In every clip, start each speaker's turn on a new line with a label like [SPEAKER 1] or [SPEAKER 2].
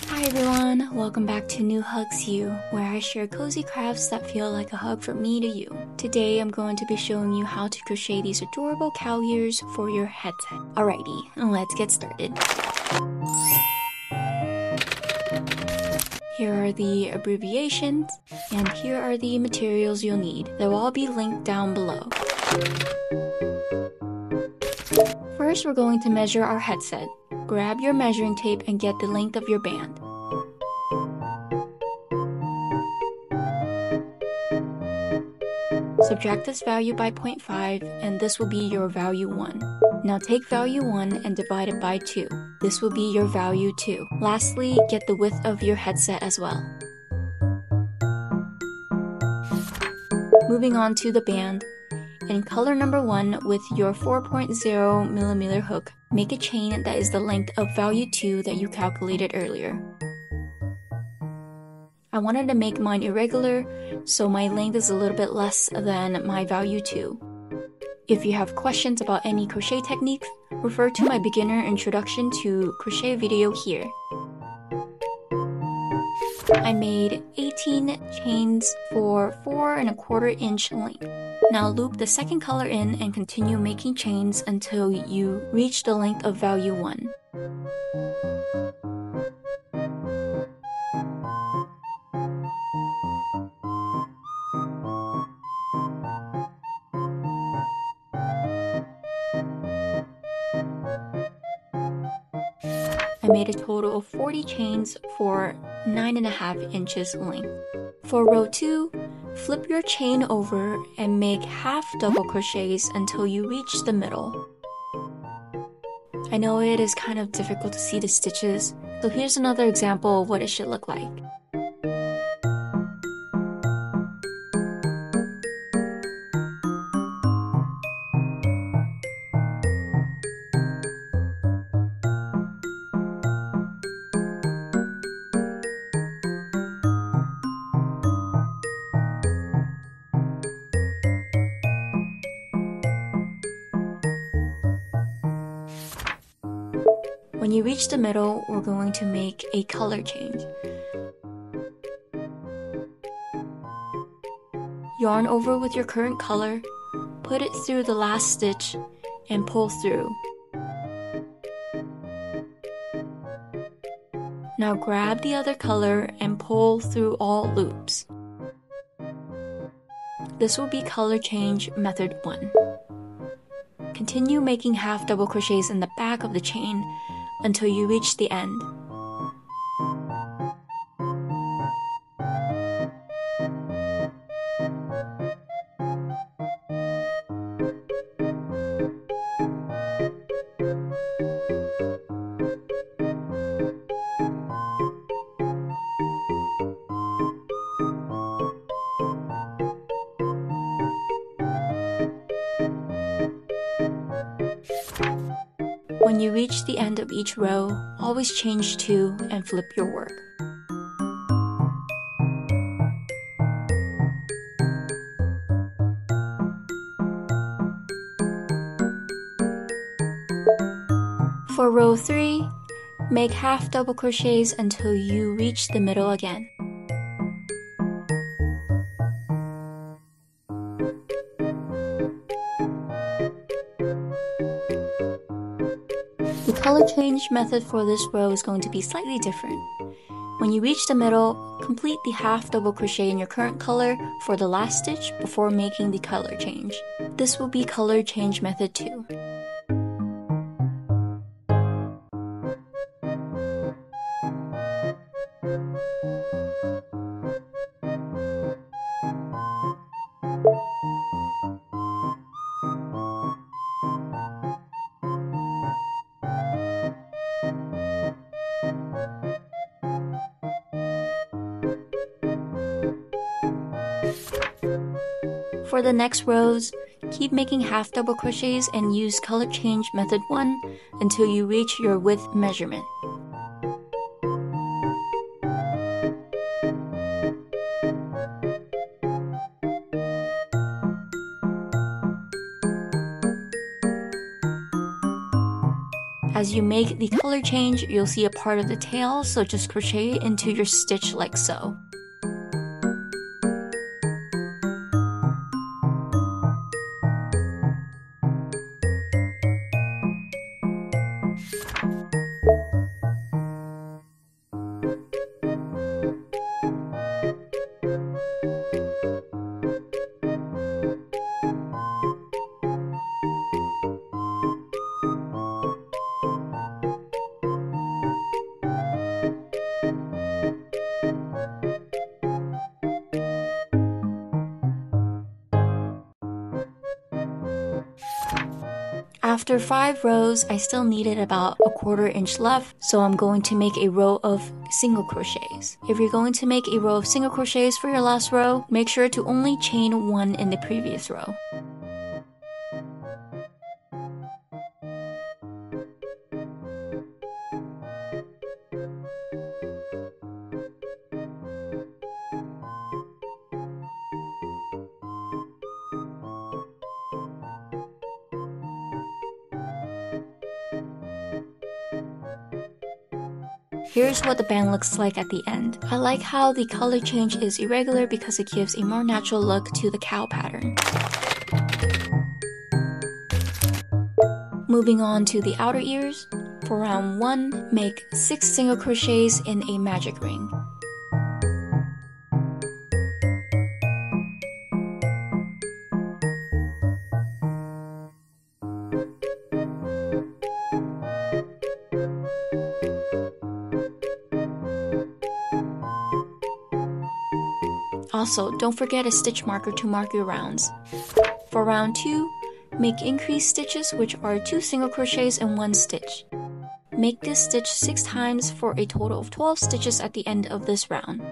[SPEAKER 1] Hi everyone, welcome back to New Hugs You, where I share cozy crafts that feel like a hug from me to you. Today I'm going to be showing you how to crochet these adorable cow ears for your headset. Alrighty, let's get started. Here are the abbreviations, and here are the materials you'll need. They'll all be linked down below. First, we're going to measure our headset. Grab your measuring tape and get the length of your band. Subtract this value by 0.5 and this will be your value 1. Now take value 1 and divide it by 2. This will be your value 2. Lastly, get the width of your headset as well. Moving on to the band. In color number 1 with your 4.0mm hook, make a chain that is the length of value 2 that you calculated earlier. I wanted to make mine irregular, so my length is a little bit less than my value 2. If you have questions about any crochet techniques, refer to my beginner introduction to crochet video here. I made 18 chains for 4¼ inch length. Now loop the second color in and continue making chains until you reach the length of value 1. I made a total of 40 chains for 9½ inches length. For row 2, flip your chain over and make half double crochets until you reach the middle. I know it is kind of difficult to see the stitches, so here's another example of what it should look like. When you reach the middle, we're going to make a color change. Yarn over with your current color, put it through the last stitch, and pull through. Now grab the other color and pull through all loops. This will be color change method 1. Continue making half double crochets in the back of the chain until you reach the end. When you reach the end of each row, always change 2 and flip your work. For row 3, make half double crochets until you reach the middle again. The color change method for this row is going to be slightly different. When you reach the middle, complete the half double crochet in your current color for the last stitch before making the color change. This will be color change method 2. For the next rows, keep making half double crochets and use color change method 1 until you reach your width measurement. As you make the color change, you'll see a part of the tail, so just crochet into your stitch like so. After 5 rows, I still needed about a 1/4 inch left, so I'm going to make a row of single crochets. If you're going to make a row of single crochets for your last row, make sure to only chain 1 in the previous row. Here's what the band looks like at the end. I like how the color change is irregular because it gives a more natural look to the cow pattern. Moving on to the outer ears. For round 1, make 6 single crochets in a magic ring. Also, don't forget a stitch marker to mark your rounds. For round 2, make increased stitches, which are 2 single crochets and 1 stitch. Make this stitch 6 times for a total of 12 stitches at the end of this round.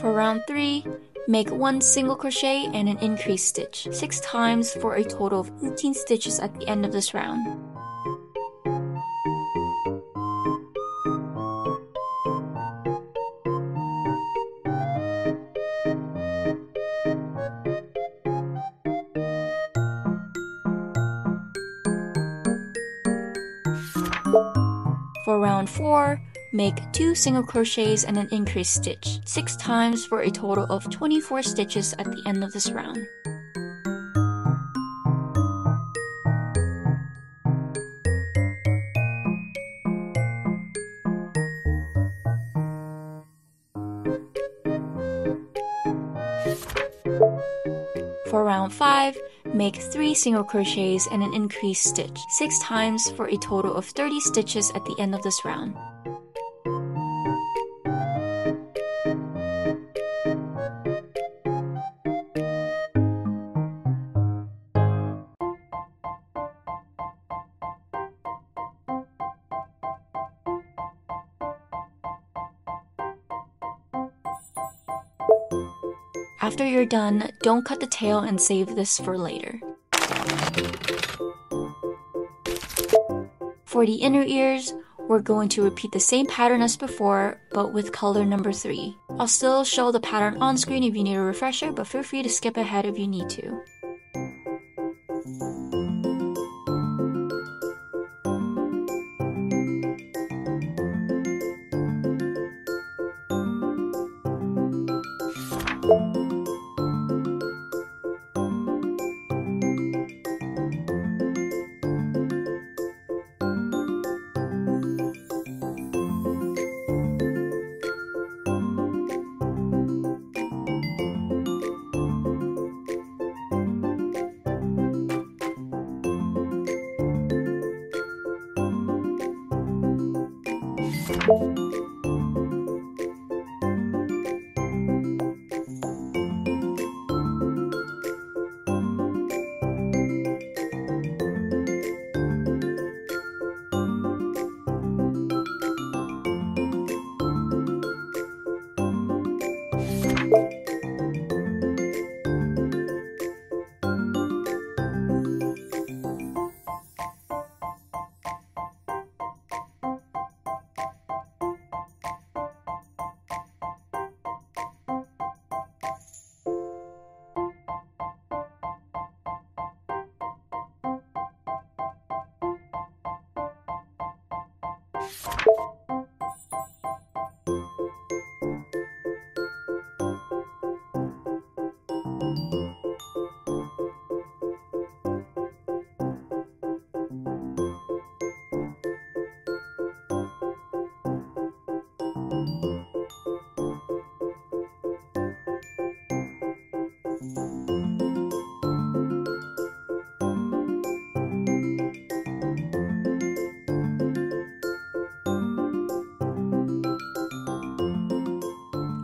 [SPEAKER 1] For round 3, make 1 single crochet and an increased stitch, 6 times for a total of 18 stitches at the end of this round. For round 4, make 2 single crochets and an increased stitch, 6 times for a total of 24 stitches at the end of this round. For round 5, make 3 single crochets and an increased stitch, 6 times for a total of 30 stitches at the end of this round. After you're done, don't cut the tail and save this for later. For the inner ears, we're going to repeat the same pattern as before, but with color number 3. I'll still show the pattern on screen if you need a refresher, but feel free to skip ahead if you need to.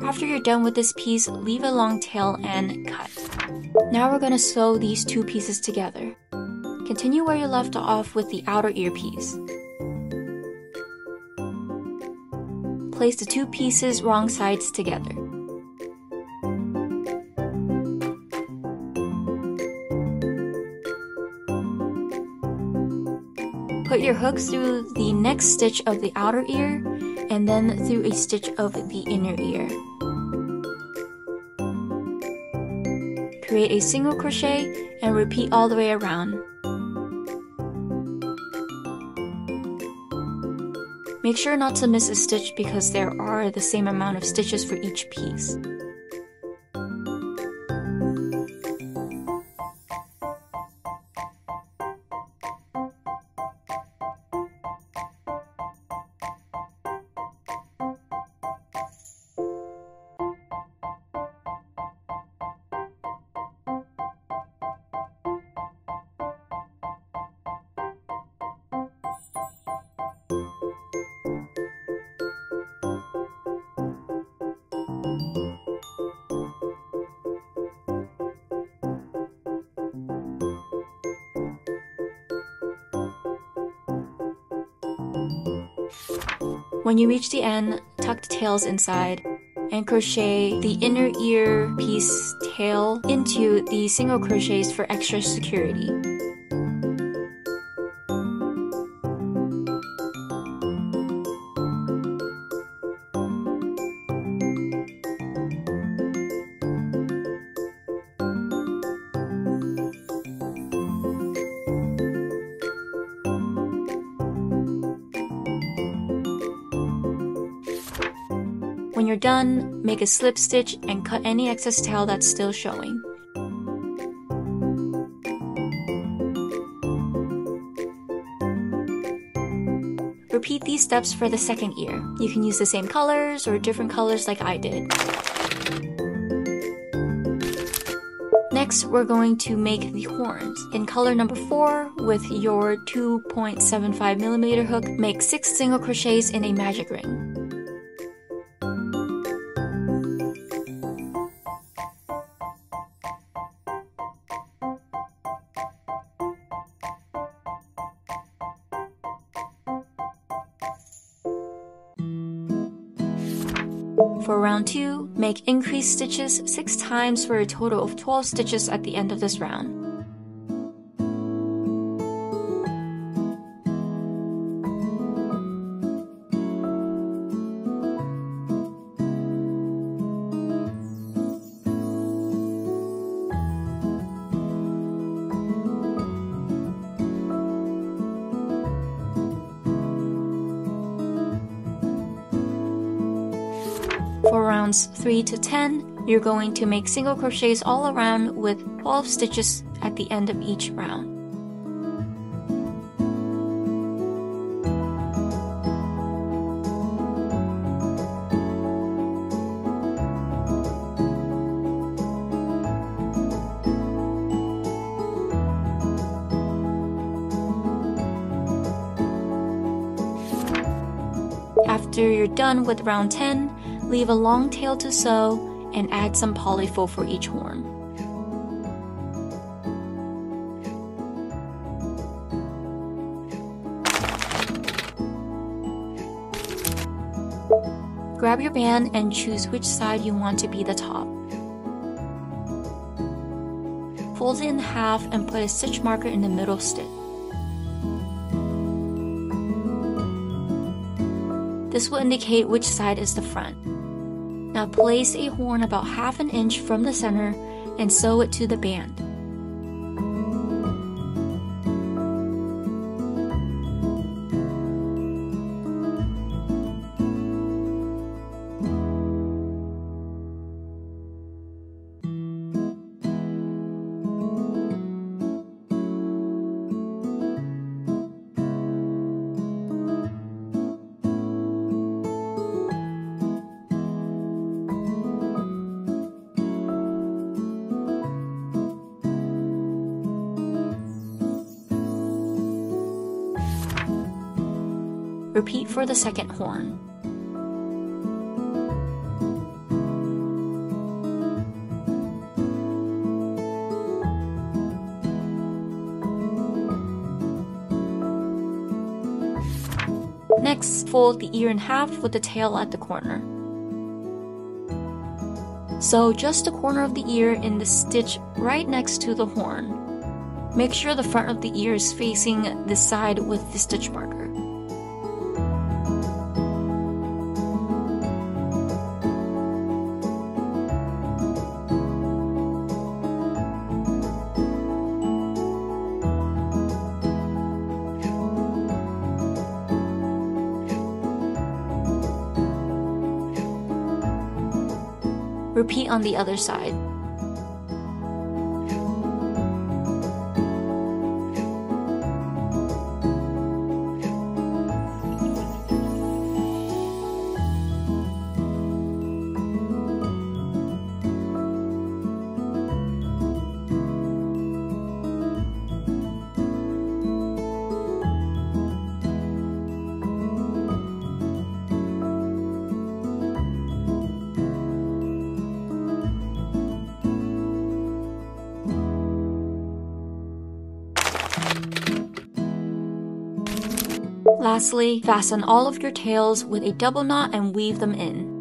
[SPEAKER 1] After you're done with this piece, leave a long tail and cut. Now we're going to sew these two pieces together. Continue where you left off with the outer ear piece. Place the two pieces wrong sides together. Put your hooks through the next stitch of the outer ear and then through a stitch of the inner ear. Create a single crochet and repeat all the way around. Make sure not to miss a stitch because there are the same amount of stitches for each piece. When you reach the end, tuck the tails inside and crochet the inner ear piece tail into the single crochets for extra security. When you're done, make a slip stitch and cut any excess tail that's still showing. Repeat these steps for the second ear. You can use the same colors or different colors like I did. Next, we're going to make the horns. In color number 4, with your 2.75mm hook, make 6 single crochets in a magic ring. For round 2, make increased stitches 6 times for a total of 12 stitches at the end of this round. For rounds 3 to 10, you're going to make single crochets all around with 12 stitches at the end of each round. After you're done with round 10, leave a long tail to sew and add some polyfill for each horn. Grab your band and choose which side you want to be the top. Fold it in half and put a stitch marker in the middle stitch. This will indicate which side is the front. Now place a horn about ½ an inch from the center and sew it to the band. Repeat for the second horn. Next, fold the ear in half with the tail at the corner. Sew just the corner of the ear in the stitch right next to the horn. Make sure the front of the ear is facing this side with the stitch marker. Repeat on the other side. Lastly, fasten all of your tails with a double knot and weave them in.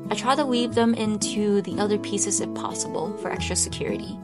[SPEAKER 1] I try to weave them into the other pieces if possible for extra security.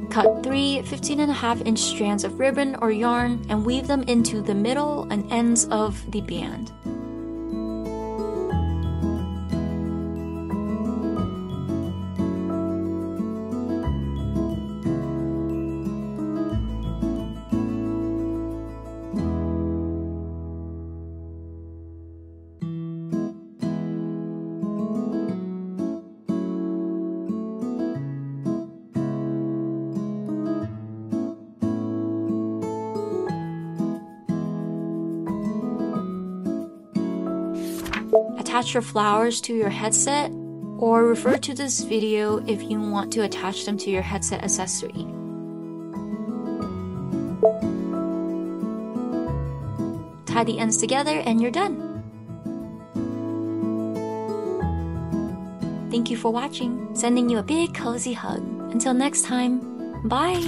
[SPEAKER 1] Cut 3 15.5-inch strands of ribbon or yarn and weave them into the middle and ends of the band. Attach your flowers to your headset, or refer to this video if you want to attach them to your headset accessory. Tie the ends together and you're done. Thank you for watching. Sending you a big cozy hug. Until next time, bye!